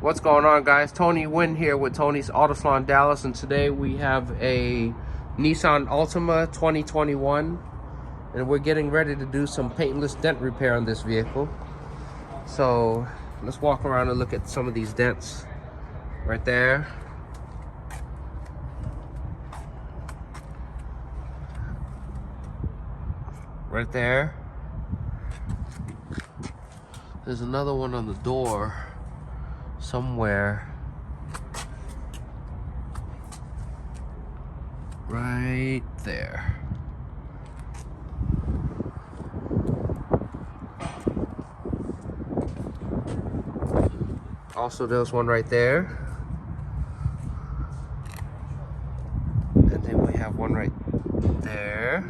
What's going on, guys? Tony Wynn here with Tony's Auto Salon Dallas, and today we have a Nissan Altima 2021, and we're getting ready to do some paintless dent repair on this vehicle. So let's walk around and look at some of these dents. Right there. Right there. There's another one on the door somewhere. Right there. Also, there's one right there. And then we have one right there.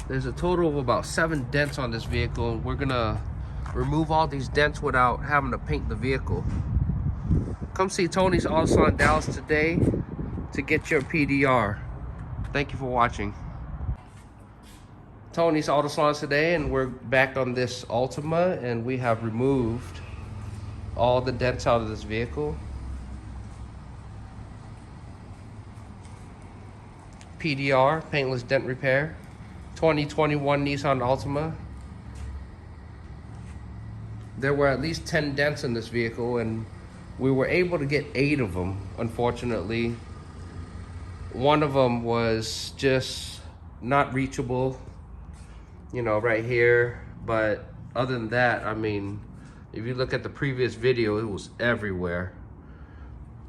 There's a total of about 7 dents on this vehicle, and we're gonna remove all these dents without having to paint the vehicle. Come see Tony's Auto Salon Dallas today to get your PDR. Thank you for watching. Tony's Auto Salon today, and we're back on this Altima, and we have removed all the dents out of this vehicle. PDR, paintless dent repair. 2021 Nissan Altima. There were at least 10 dents in this vehicle, and we were able to get 8 of them. Unfortunately, one of them was just not reachable, you know, right here. But other than that, I mean, if you look at the previous video, it was everywhere,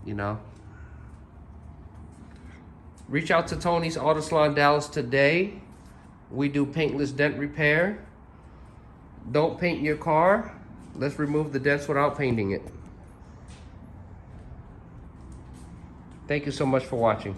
you know. Reach out to Tony's Auto Salon Dallas today. We do paintless dent repair. Don't paint your car. Let's remove the dents without painting it. Thank you so much for watching.